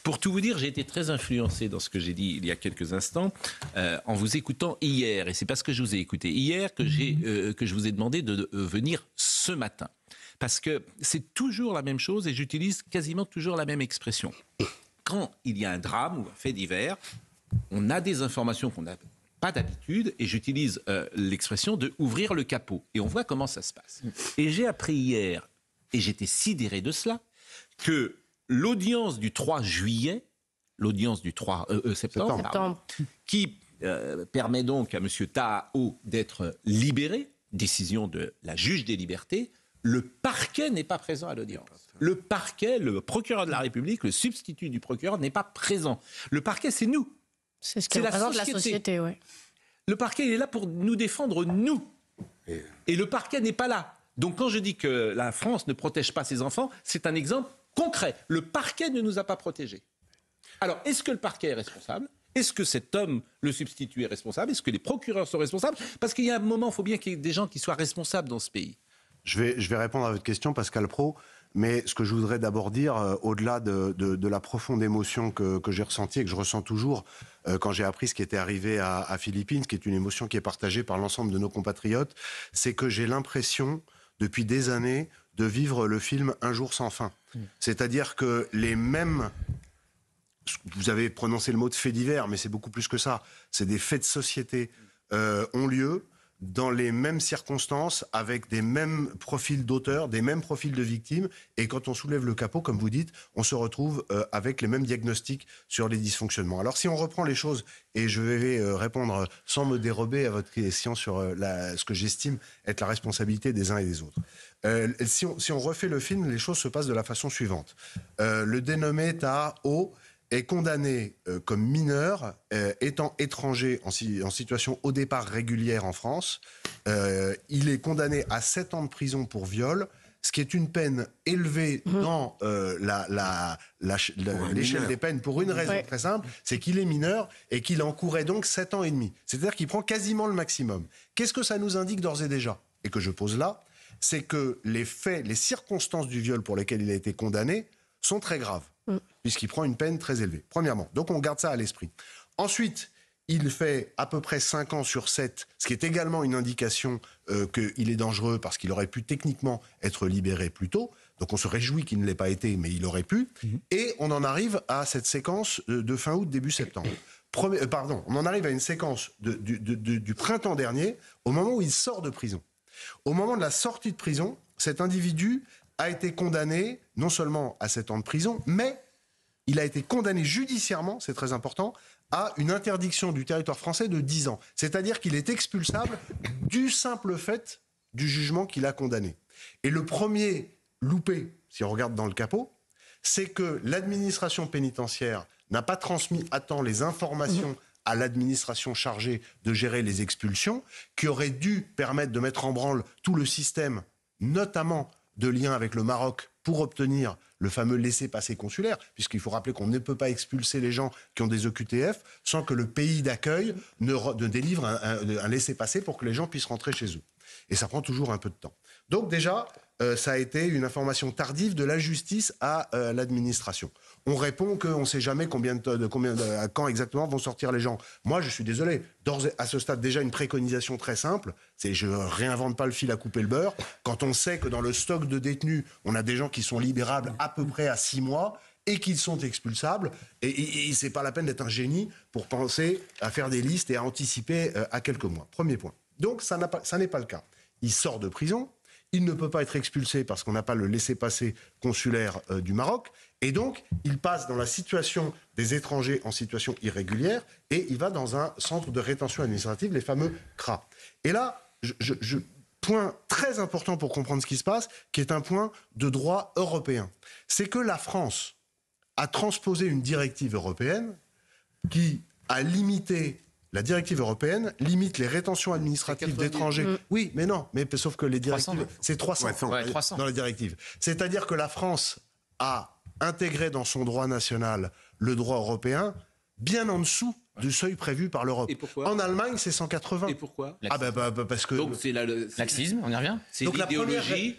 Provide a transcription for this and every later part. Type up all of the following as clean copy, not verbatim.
Pour tout vous dire, j'ai été très influencé dans ce que j'ai dit il y a quelques instants en vous écoutant hier. Et c'est parce que je vous ai écouté hier que je vous ai demandé de venir ce matin. Parce que c'est toujours la même chose et j'utilise quasiment toujours la même expression. Quand il y a un drame ou un fait divers, on a des informations qu'on n'a pas d'habitude et j'utilise l'expression de ouvrir le capot. Et on voit comment ça se passe. Et j'ai appris hier, et j'étais sidéré de cela, que l'audience du 3 juillet, l'audience du 3 septembre, pardon, qui permet donc à M. Taha-O d'être libéré, décision de la juge des libertés, le parquet n'est pas présent à l'audience. Le parquet, le procureur de la République, le substitut du procureur n'est pas présent. Le parquet, c'est nous. C'est ce que représente la société, oui. Le parquet, il est là pour nous défendre, nous. Et le parquet n'est pas là. Donc quand je dis que la France ne protège pas ses enfants, c'est un exemple concret. Le parquet ne nous a pas protégés. Alors, est-ce que le parquet est responsable ? Est-ce que cet homme, le substitut, est responsable ? Est-ce que les procureurs sont responsables ? Parce qu'il y a un moment, il faut bien qu'il y ait des gens qui soient responsables dans ce pays. Je vais répondre à votre question, Pascal Praud, mais ce que je voudrais d'abord dire, au-delà de la profonde émotion que j'ai ressentie et que je ressens toujours quand j'ai appris ce qui était arrivé à Philippines, ce qui est une émotion qui est partagée par l'ensemble de nos compatriotes, c'est que j'ai l'impression, depuis des années, de vivre le film Un jour sans fin. C'est-à-dire que les mêmes... Vous avez prononcé le mot de faits divers, mais c'est beaucoup plus que ça. C'est des faits de société ont lieu dans les mêmes circonstances, avec des mêmes profils d'auteurs, des mêmes profils de victimes. Et quand on soulève le capot, comme vous dites, on se retrouve avec les mêmes diagnostics sur les dysfonctionnements. Alors si on reprend les choses, et je vais répondre sans me dérober à votre question sur ce que j'estime être la responsabilité des uns et des autres. Si on refait le film, les choses se passent de la façon suivante. Le dénommé Taha-O est condamné comme mineur, étant étranger en situation au départ régulière en France. Il est condamné à 7 ans de prison pour viol, ce qui est une peine élevée dans l'échelle des peines pour une raison très simple, c'est qu'il est mineur et qu'il encourait donc 7 ans et demi. C'est-à-dire qu'il prend quasiment le maximum. Qu'est-ce que ça nous indique d'ores et déjà ? Et que je pose là, c'est que les faits, les circonstances du viol pour lesquelles il a été condamné sont très graves, puisqu'il prend une peine très élevée, premièrement. Donc on garde ça à l'esprit. Ensuite, il fait à peu près 5 ans sur 7, ce qui est également une indication qu'il est dangereux, parce qu'il aurait pu techniquement être libéré plus tôt. Donc on se réjouit qu'il ne l'ait pas été, mais il aurait pu. Et on en arrive à cette séquence de fin août, début septembre. On en arrive à une séquence du printemps dernier, au moment où il sort de prison. Au moment de la sortie de prison, cet individu a été condamné non seulement à 7 ans de prison, mais il a été condamné judiciairement, c'est très important, à une interdiction du territoire français de 10 ans. C'est-à-dire qu'il est expulsable du simple fait du jugement qu'il a condamné. Et le premier loupé, si on regarde dans le capot, c'est que l'administration pénitentiaire n'a pas transmis à temps les informations à l'administration chargée de gérer les expulsions, qui aurait dû permettre de mettre en branle tout le système, notamment de lien avec le Maroc, pour obtenir le fameux laissez-passer consulaire, puisqu'il faut rappeler qu'on ne peut pas expulser les gens qui ont des OQTF sans que le pays d'accueil ne délivre un laissez-passer pour que les gens puissent rentrer chez eux. Et ça prend toujours un peu de temps. Donc déjà, ça a été une information tardive de la justice à l'administration. On répond qu'on ne sait jamais à quand exactement vont sortir les gens. Moi, je suis désolé. À ce stade, déjà, une préconisation très simple, c'est je réinvente pas le fil à couper le beurre. Quand on sait que dans le stock de détenus, on a des gens qui sont libérables à peu près à 6 mois et qu'ils sont expulsables, et c'est pas la peine d'être un génie pour penser à faire des listes et à anticiper à quelques mois. Premier point. Donc, ça n'est pas le cas. Il sort de prison. Il ne peut pas être expulsé parce qu'on n'a pas le laissez-passer consulaire du Maroc. Et donc, il passe dans la situation des étrangers en situation irrégulière et il va dans un centre de rétention administrative, les fameux CRA. Et là, point très important pour comprendre ce qui se passe, qui est un point de droit européen. C'est que la France a transposé une directive européenne qui a limité... La directive européenne limite les rétentions administratives d'étrangers. Oui, mais non, sauf que les directives, 300, c'est 300, 300 dans la directive. C'est-à-dire que la France a intégré dans son droit national le droit européen bien en dessous du seuil prévu par l'Europe. Et pourquoi ? En Allemagne, c'est 180. Et pourquoi ? Parce que... Donc c'est laxisme, on y revient. C'est donc l'idéologie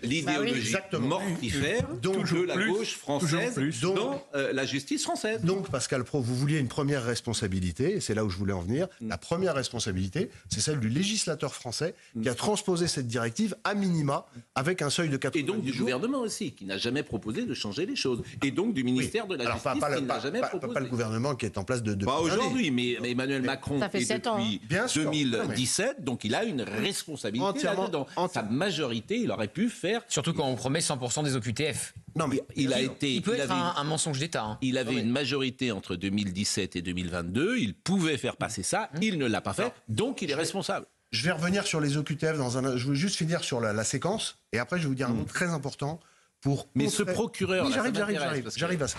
mortifère de la gauche française dans la justice française. Donc, Pascal Praud, vous vouliez une première responsabilité, et c'est là où je voulais en venir. La première responsabilité, c'est celle du législateur français qui a transposé cette directive à minima avec un seuil de 90 jours. Et donc du gouvernement aussi, qui n'a jamais proposé de changer les choses. Et donc du ministère de la Justice, qui n'a jamais proposé. Pas le gouvernement qui est en place de pas aujourd'hui, mais Emmanuel Macron ça fait 7 ans, depuis 2017, donc il a une responsabilité là-dedans. Sa majorité, il aurait pu faire... Surtout quand on promet 100% des OQTF. Non, mais il peut être un mensonge d'État. Hein. Il avait une majorité entre 2017 et 2022, il pouvait faire passer ça, il ne l'a pas fait, donc il est responsable. Je vais revenir sur les OQTF je veux juste finir sur la séquence, et après je vais vous dire un mot très important pour... Mais ce procureur... Oui, j'arrive à ça.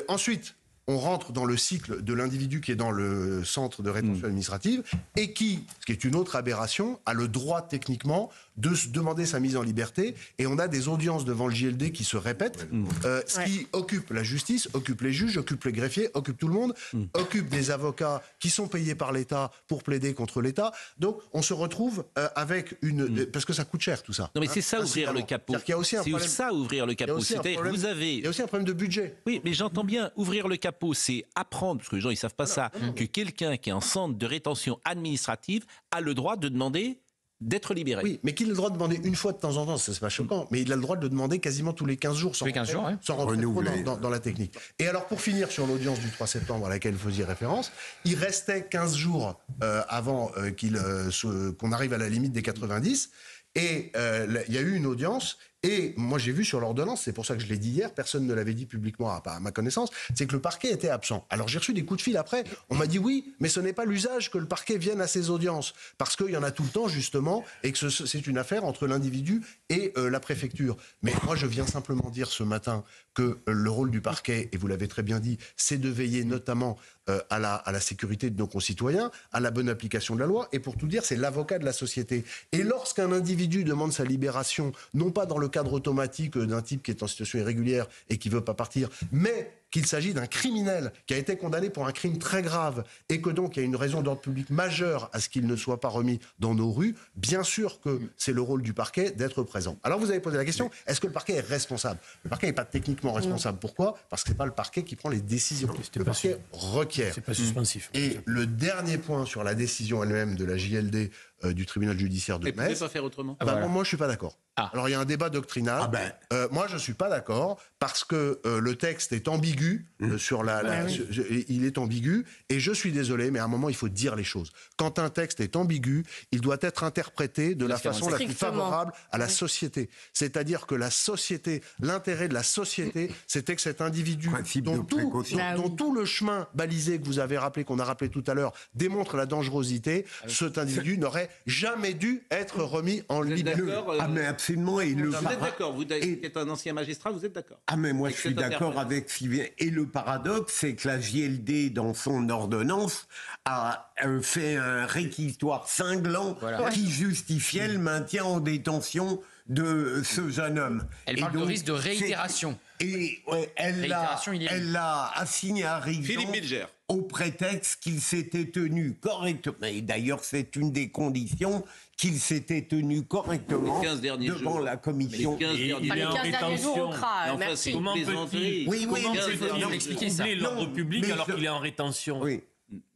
Ensuite, on rentre dans le cycle de l'individu qui est dans le centre de rétention administrative et qui, ce qui est une autre aberration, a le droit techniquement de se demander sa mise en liberté, et on a des audiences devant le JLD qui se répètent, ce qui occupe la justice, occupe les juges, occupe les greffiers, occupe tout le monde, occupe des avocats qui sont payés par l'État pour plaider contre l'État. Donc on se retrouve avec une... Parce que ça coûte cher tout ça. Non mais c'est ça ouvrir le capot. Il y a aussi un problème... ça ouvrir le capot. Il y a aussi un problème de budget. Oui, mais j'entends bien, ouvrir le capot, c'est apprendre, parce que les gens ils savent pas ça, que quelqu'un qui est en centre de rétention administrative a le droit de demander d'être libéré. Oui, mais qu'il a le droit de demander une fois de temps en temps, c'est pas choquant, mais il a le droit de le demander quasiment tous les 15 jours sans rentrer trop dans la technique. Et alors pour finir sur l'audience du 3 septembre à laquelle vous faisiez référence, il restait 15 jours avant qu'on arrive à la limite des 90, et il y a eu une audience. Et moi, j'ai vu sur l'ordonnance, c'est pour ça que je l'ai dit hier, personne ne l'avait dit publiquement à ma connaissance, c'est que le parquet était absent. Alors j'ai reçu des coups de fil après, on m'a dit oui, mais ce n'est pas l'usage que le parquet vienne à ces audiences, parce qu'il y en a tout le temps justement, et que c'est une affaire entre l'individu et la préfecture. Mais moi, je viens simplement dire ce matin que le rôle du parquet, et vous l'avez très bien dit, c'est de veiller notamment à la sécurité de nos concitoyens, à la bonne application de la loi, et pour tout dire, c'est l'avocat de la société. Et lorsqu'un individu demande sa libération, non pas dans le cadre automatique d'un type qui est en situation irrégulière et qui ne veut pas partir, mais qu'il s'agit d'un criminel qui a été condamné pour un crime très grave et que donc il y a une raison d'ordre public majeure à ce qu'il ne soit pas remis dans nos rues, bien sûr que c'est le rôle du parquet d'être présent. Alors vous avez posé la question, est-ce que le parquet est responsable ? Le parquet n'est pas techniquement responsable. Pourquoi ? Parce que ce n'est pas le parquet qui prend les décisions. Le parquet requiert. C'est pas suspensif. Et le dernier point sur la décision elle-même de la JLD du tribunal judiciaire de Metz... Et vous ne pouvez pas faire autrement ? Moi, je ne suis pas d'accord. Alors, il y a un débat doctrinal. Moi, je ne suis pas d'accord parce que le texte est ambigu. Il est ambigu. Et je suis désolé, mais à un moment, il faut dire les choses. Quand un texte est ambigu, il doit être interprété de la façon la plus favorable à la société. C'est-à-dire que la société, l'intérêt de la société, c'était que cet individu, dont tout le chemin balisé que vous avez rappelé, qu'on a rappelé tout à l'heure, démontre la dangerosité, cet individu n'aurait jamais dû être remis en liberté. Mais absolument. Et vous êtes d'accord, vous êtes un ancien magistrat, vous êtes d'accord ? Mais moi je suis d'accord avec Sylvien. Et le paradoxe, c'est que la JLD, dans son ordonnance, a fait un réquisitoire cinglant qui justifiait le maintien en détention de ce jeune homme. Elle parle de risque de réitération. Et elle l'a assigné à raison Philippe Bilger au prétexte qu'il s'était tenu correctement. Et d'ailleurs, c'est une des conditions qu'il s'était tenu correctement devant la commission. Les 15 derniers jours au CRA. Merci. Comment peut-il expliquer l'ordre public alors qu'il est en rétention ? Oui.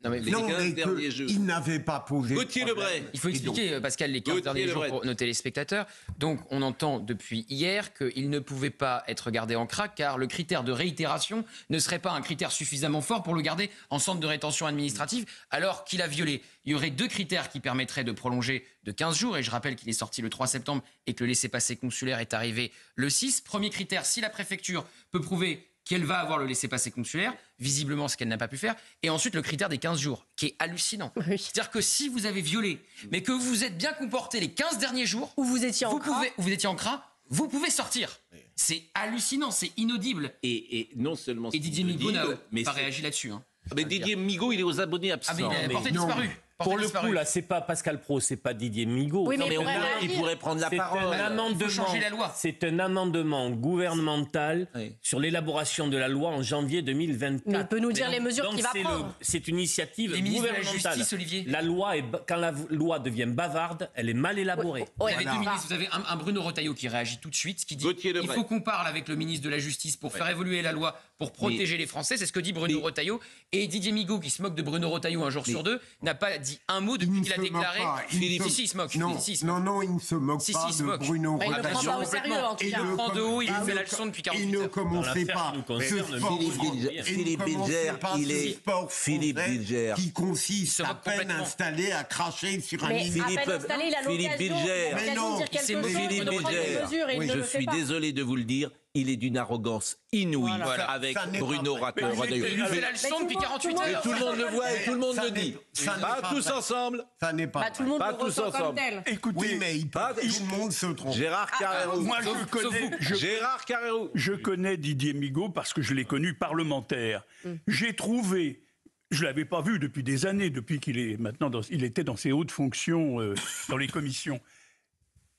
Non, mais il n'avait pas posé. Gauthier Lebray. Il faut expliquer, Pascal, les 15 derniers jours pour nos téléspectateurs. Donc, on entend depuis hier qu'il ne pouvait pas être gardé en CRA car le critère de réitération ne serait pas un critère suffisamment fort pour le garder en centre de rétention administrative alors qu'il a violé. Il y aurait 2 critères qui permettraient de prolonger de 15 jours. Et je rappelle qu'il est sorti le 3 septembre et que le laissez-passer consulaire est arrivé le 6. Premier critère, si la préfecture peut prouver qu'elle va avoir le laissez-passer consulaire, visiblement ce qu'elle n'a pas pu faire, et ensuite le critère des 15 jours, qui est hallucinant. Oui. C'est-à-dire que si vous avez violé, mais que vous vous êtes bien comporté les 15 derniers jours, où vous étiez en CRA, vous pouvez sortir. C'est hallucinant, c'est inaudible. Et non seulement et Didier Migaud n'a pas réagi là-dessus. Mais Didier Migaud, il est aux abonnés absents. Mais il a porté disparu. Pour le coup, là, c'est pas Pascal Praud, c'est pas Didier Migaud. Oui, mais il pourrait prendre la parole. Changer la loi. C'est un amendement gouvernemental sur l'élaboration de la loi en janvier 2024. Mais il peut nous dire les mesures qu'il va prendre. C'est une initiative gouvernementale. De la Justice, Olivier. Quand la loi devient bavarde, elle est mal élaborée. Vous avez deux ministres. Vous avez un Bruno Retailleau qui réagit tout de suite, qui dit il faut qu'on parle avec le ministre de la Justice pour faire évoluer la loi, pour protéger les Français. C'est ce que dit Bruno Retailleau. Et Didier Migaud, qui se moque de Bruno Retailleau un jour sur deux, n'a pas dit un mot depuis qu'il a déclaré. Il se moque. Non, il ne se moque pas de Bruno Retailleau. Il ne prend pas au sérieux, en tout cas. Il le prend de haut, il lui fait la leçon depuis 48 heures. Il ne commençait pas. Philippe Bilger, il est Philippe Bilger qui consiste à peine installé à cracher sur un ministre. Philippe Bilger, je suis désolé de vous le dire, il est d'une arrogance inouïe avec Bruno Retailleau. Il fait la leçon depuis 48 heures. Et tout le monde le voit et tout le monde le dit. Pas tous ensemble. Ça n'est pas tout le monde pas le tous ressent comme ensemble. tel. Écoutez, mais tout le monde se trompe. Gérard Carrérou. Moi, Gérard Carrérou. Je connais Didier Migaud parce que je l'ai connu parlementaire. J'ai trouvé, je l'avais pas vu depuis des années, depuis qu'il est maintenant, il était dans ses hautes fonctions dans les commissions.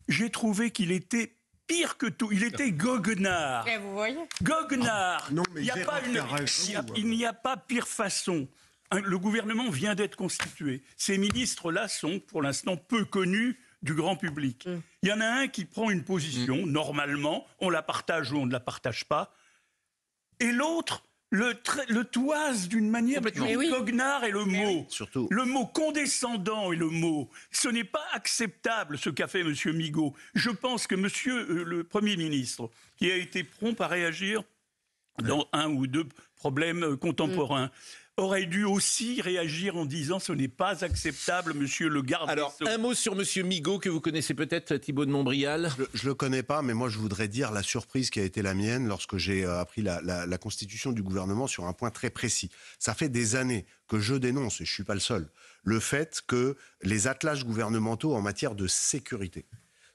J'ai trouvé qu'il était pire que tout. Il était goguenard. Et vous voyez Goguenard. Non, mais Il n'y a pas pire façon. Le gouvernement vient d'être constitué. Ces ministres-là sont, pour l'instant, peu connus du grand public. Il y en a un qui prend une position, normalement, on la partage ou on ne la partage pas, et l'autre le toise d'une manière goguenard est le mot. Surtout. Le mot condescendant est le mot. Ce n'est pas acceptable ce qu'a fait M. Migaud. Je pense que M. Le Premier ministre, qui a été prompt à réagir dans un ou deux problèmes contemporains, aurait dû aussi réagir en disant ce n'est pas acceptable, monsieur le garde des Sceaux. Alors, un mot sur monsieur Migaud, que vous connaissez peut-être, Thibault de Montbrial. Je le connais pas, mais moi je voudrais dire la surprise qui a été la mienne lorsque j'ai appris la constitution du gouvernement sur un point très précis. Ça fait des années que je dénonce, et je suis pas le seul, le fait que les attelages gouvernementaux en matière de sécurité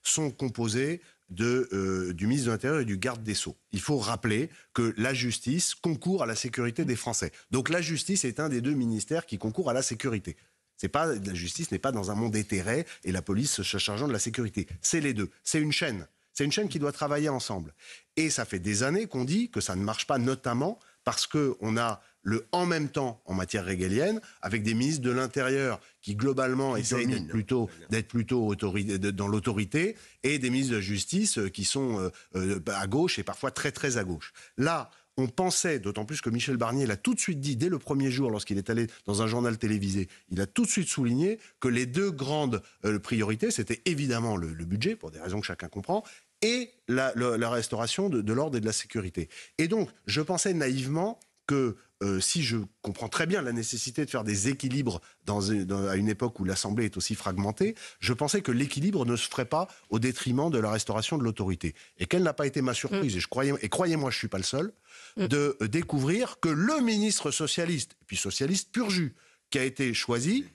sont composés du ministre de l'Intérieur et du garde des Sceaux. Il faut rappeler que la justice concourt à la sécurité des Français. Donc la justice est un des deux ministères qui concourt à la sécurité. La justice n'est pas dans un monde éthéré et la police se chargeant de la sécurité. C'est les deux. C'est une chaîne. C'est une chaîne qui doit travailler ensemble. Et ça fait des années qu'on dit que ça ne marche pas, notamment parce qu'on a le en même temps en matière régalienne, avec des ministres de l'Intérieur qui globalement essayent d'être plutôt dans l'autorité, et des ministres de la Justice qui sont à gauche et parfois très très à gauche. Là, on pensait, d'autant plus que Michel Barnier l'a tout de suite dit dès le premier jour lorsqu'il est allé dans un journal télévisé, il a tout de suite souligné que les deux grandes priorités, c'était évidemment le budget, pour des raisons que chacun comprend, et la restauration de l'ordre et de la sécurité. Et donc, je pensais naïvement que si je comprends très bien la nécessité de faire des équilibres à une époque où l'Assemblée est aussi fragmentée, je pensais que l'équilibre ne se ferait pas au détriment de la restauration de l'autorité. Et quelle n'a pas été ma surprise, et croyez-moi, je ne suis pas le seul, de découvrir que le ministre socialiste, et puis socialiste pur jus, qui a été choisi,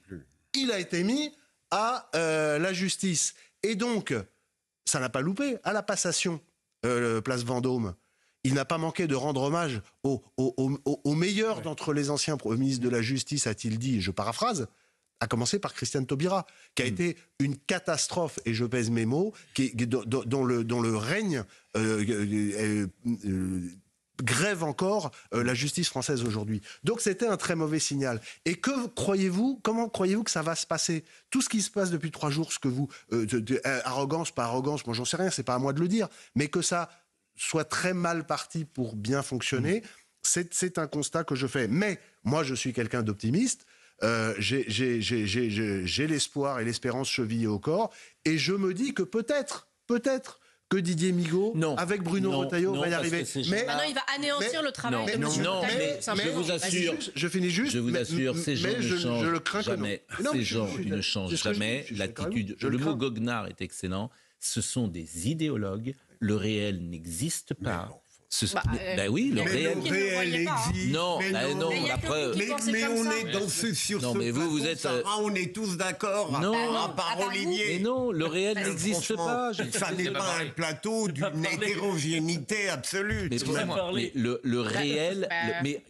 il a été mis à la justice. Et donc, ça n'a pas loupé, à la passation, place Vendôme. Il n'a pas manqué de rendre hommage au meilleur d'entre les anciens ministres de la Justice, a-t-il dit, je paraphrase, à commencer par Christiane Taubira, qui a été une catastrophe, et je pèse mes mots, dont le règne grève encore la justice française aujourd'hui. Donc c'était un très mauvais signal. Et comment croyez-vous que ça va se passer? Tout ce qui se passe depuis 3 jours, ce que vous... arrogance, pas arrogance, moi j'en sais rien, c'est pas à moi de le dire, mais que ça soit très mal parti pour bien fonctionner, c'est un constat que je fais. Mais moi, je suis quelqu'un d'optimiste. J'ai l'espoir et l'espérance chevillés au corps. Et je me dis que peut-être que Didier Migaud, avec Bruno Retailleau, va y arriver. Mais maintenant, il va anéantir le travail de M. Je vous assure. Je finis juste. Je vous assure, ces gens ne changent jamais. Ces gens ne changent jamais l'attitude. Le mot goguenard est excellent. Ce sont des idéologues. Le réel n'existe pas. Oui, le réel existe. Non, la preuve. Mais on est dans sur non, ce mais vous êtes. On est tous d'accord. À part Olivier. Mais non, le réel n'existe pas. Ça n'est pas un plateau d'une hétérogénéité absolue. Mais le réel. Mais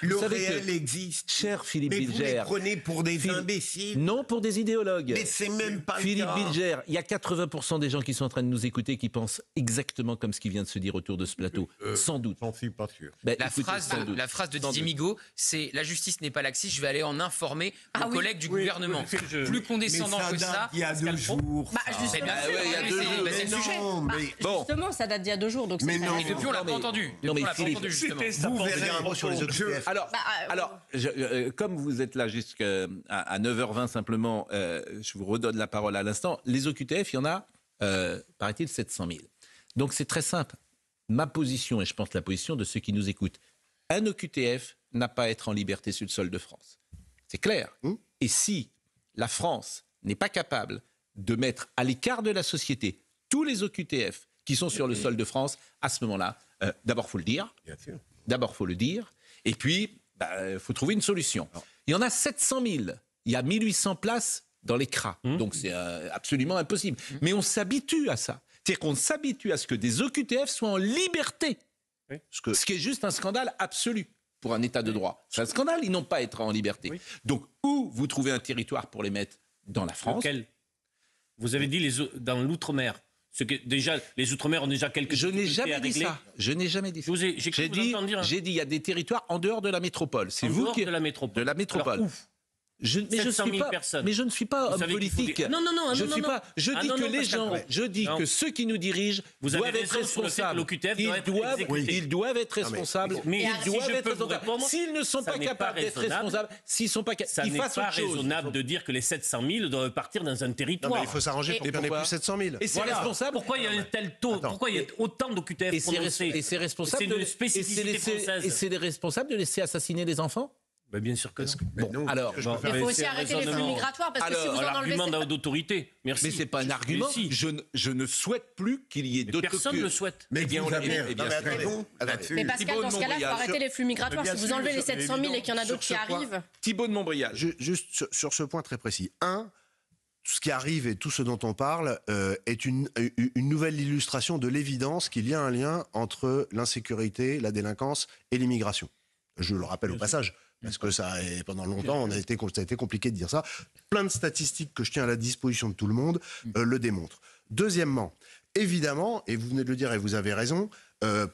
Le savez réel que, existe. cher Philippe mais Bilger, vous les prenez pour des imbéciles. Non, pour des idéologues. Mais c'est même pas Philippe le cas. Bilger, il y a 80% des gens qui sont en train de nous écouter qui pensent exactement comme ce qui vient de se dire autour de ce plateau. Sans doute. J'en suis pas sûr. Ben, La écoutez, phrase sans doute. de Sans Didier doute. Migaud, c'est la justice n'est pas laxiste, je vais aller en informer mon collègue du gouvernement. Plus condescendant mais que ça. il y a 2 jours. Bah, justement, bien sûr, il y a 2 jours. c'est le sujet. Bon. Justement, ça date d'il y a 2 jours. Donc Mais c'est non. Et depuis, on l'a pas entendu. Non, mais Depuis, on l'a pas Philippe, entendu, justement. Vous verrez dire un mot sur les OQTF. Alors, comme vous êtes là jusqu'à 9h20 simplement, je vous redonne la parole à l'instant. Les OQTF, il y en a, paraît-il, 700 000. Donc c'est très simple. Ma position, et je pense la position de ceux qui nous écoutent, un OQTF n'a pas à être en liberté sur le sol de France. C'est clair. Et si la France n'est pas capable de mettre à l'écart de la société tous les OQTF qui sont sur le sol de France, à ce moment-là, d'abord, il faut le dire. Bien sûr. D'abord, il faut le dire. Et puis, faut trouver une solution. Il y en a 700 000. Il y a 1800 places dans les CRA. Donc, c'est absolument impossible. Mais on s'habitue à ça. C'est-à-dire qu'on s'habitue à ce que des OQTF soient en liberté. Ce qui est juste un scandale absolu pour un État de droit. C'est un scandale, ils n'ont pas à être en liberté. Donc, où vous trouvez un territoire pour les mettre dans la France. Lequel ? Vous avez dit dans l'outre-mer. Déjà, les outre-mer ont déjà quelques Je n'ai difficultés à jamais dit régler. ça. Je n'ai jamais dit ça. J'ai dit, il y a des territoires en dehors de la métropole. C'est En vous dehors qui de la métropole. De la métropole. Alors, où mais je ne 700 000 suis pas. personnes. Mais je ne suis pas Vous homme savez qu'il faut politique. dire- Non, non, non, Je non, suis non. pas. Je Ah, dis non, que non, les Pascal gens. Pratt. Je dis Non. que ceux qui nous dirigent Vous avez doivent être raison sur le fait que responsables. l'OQTF doit être exécuté. Ils doivent être responsables. Mais Ils si doivent je être peux vous responsables. répondre, S'ils ne sont ça pas n'est capables pas d'être raisonnable. responsables, s'ils sont pas Ça capables, ils n'est fassent pas autre chose. raisonnable de dire que les 700 000 doivent partir dans un Non, territoire. mais il faut s'arranger pour qu'il n'y en ait pourquoi plus 700 000. Et c'est Voilà. responsable. Pourquoi il y a un tel taux Attends. Pourquoi il y a autant d'OQTF Et c'est prononcés responsable. C'est une spécificité française. Et c'est les responsables de laisser assassiner les enfants. Ben, bien sûr que non. Bon, alors. Il faut aussi arrêter les flux migratoires parce que si vous en enlevez... L'argument d'autorité. Merci. Mais c'est pas un argument. si. Je ne souhaite plus qu'il y ait d'autres. Personne ne le souhaite. Mais Eh bien, vous on l'a avez bien. Eh bien, raison là-dessus. Mais Pascal, dans ce cas-là, il faut arrêter les flux migratoires. Bien Si vous sûr, enlevez les c'est 700 000 et qu'il y en a évident. d'autres qui Sur ce point, arrivent... Thibaut de Montbrial. Juste sur ce point très précis. Ce qui arrive et tout ce dont on parle est une nouvelle illustration de l'évidence qu'il y a un lien entre l'insécurité, la délinquance et l'immigration. Je le rappelle au passage, parce que pendant longtemps, ça a été compliqué de dire ça. Plein de statistiques que je tiens à la disposition de tout le monde le démontrent. Deuxièmement, évidemment, et vous venez de le dire et vous avez raison,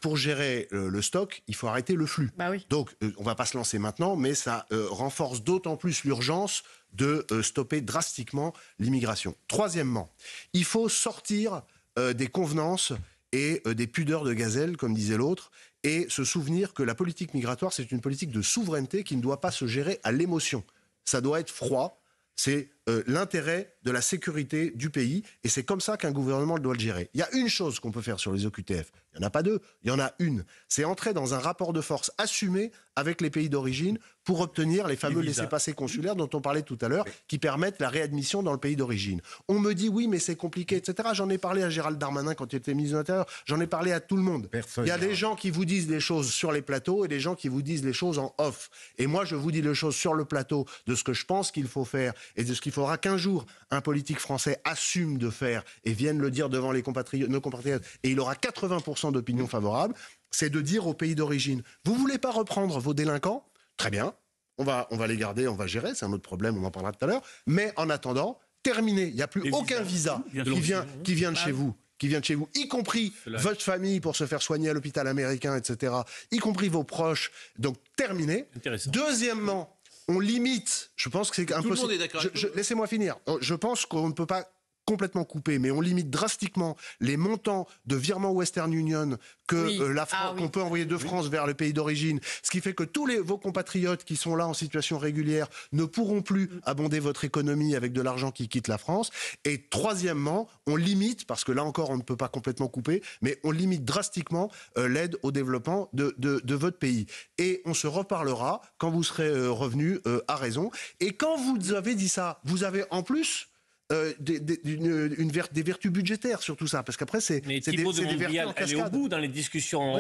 pour gérer le stock, il faut arrêter le flux. Bah oui. Donc, on ne va pas se lancer maintenant, mais ça renforce d'autant plus l'urgence de stopper drastiquement l'immigration. Troisièmement, il faut sortir des convenances et des pudeurs de gazelle, comme disait l'autre, et se souvenir que la politique migratoire, c'est une politique de souveraineté qui ne doit pas se gérer à l'émotion. Ça doit être froid. C'est l'intérêt de la sécurité du pays, et c'est comme ça qu'un gouvernement doit le gérer. Il y a une chose qu'on peut faire sur les OQTF, il n'y en a pas deux, il y en a une, c'est entrer dans un rapport de force assumé avec les pays d'origine pour obtenir les fameux laissez-passer consulaires dont on parlait tout à l'heure, qui permettent la réadmission dans le pays d'origine. On me dit oui, mais c'est compliqué, etc. J'en ai parlé à Gérald Darmanin quand il était ministre de l'Intérieur, j'en ai parlé à tout le monde. Il y a des gens qui vous disent les choses sur les plateaux et des gens qui vous disent les choses en off. Et moi, je vous dis les choses sur le plateau de ce que je pense qu'il faut faire et de ce qu'il faudra qu'un jour un politique français assume de faire et vienne le dire devant nos compatriotes, et il aura 80% d'opinion favorable, c'est de dire aux pays d'origine, vous voulez pas reprendre vos délinquants ? Très bien, on va les garder, on va gérer, c'est un autre problème, on en parlera tout à l'heure, mais en attendant, terminé, il n'y a plus aucun visa qui vient de chez vous. Y compris votre famille pour se faire soigner à l'hôpital américain, etc., y compris vos proches, donc terminé. Deuxièmement, on limite, je pense que c'est un peu... Tout le monde est d'accord. Laissez-moi finir. Je pense qu'on ne peut pas complètement couper, mais on limite drastiquement les montants de virements Western Union qu'on peut envoyer de France vers le pays d'origine, ce qui fait que tous vos compatriotes qui sont là en situation régulière ne pourront plus abonder votre économie avec de l'argent qui quitte la France. Et troisièmement, on limite, parce que là encore on ne peut pas complètement couper, mais on limite drastiquement l'aide au développement de votre pays. Et on se reparlera quand vous serez revenu à raison. Et quand vous avez dit ça, vous avez en plus des vertus budgétaires sur tout ça, parce qu'après c'est des vertus en Montbrial, allez au bout dans les discussions.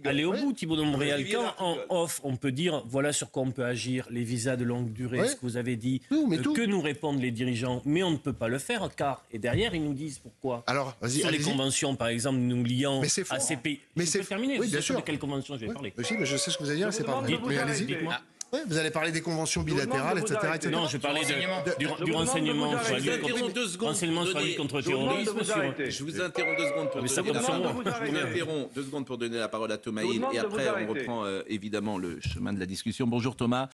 Allez au bout, Thibault de Montbrial. Quand en off, on peut dire voilà sur quoi on peut agir, les visas de longue durée, ce que vous avez dit, que nous répondent les dirigeants, mais on ne peut pas le faire car et derrière ils nous disent pourquoi. Alors, sur les conventions, par exemple, nous liant à ces pays. Mais c'est terminé. Oui, bien sûr. De quelle convention je vais parler. Oui, mais je sais ce que vous allez dire, c'est pas vrai. Mais allez-y. Dites-moi. Ouais, vous allez parler des conventions bilatérales, etc. Non, je parlais du renseignement sur la lutte contre le terrorisme. Je vous interromps 2 secondes pour donner la parole. Je vous interromps 2 secondes pour donner la parole à Thomas Hill et après on reprend évidemment le chemin de la discussion. Bonjour Thomas.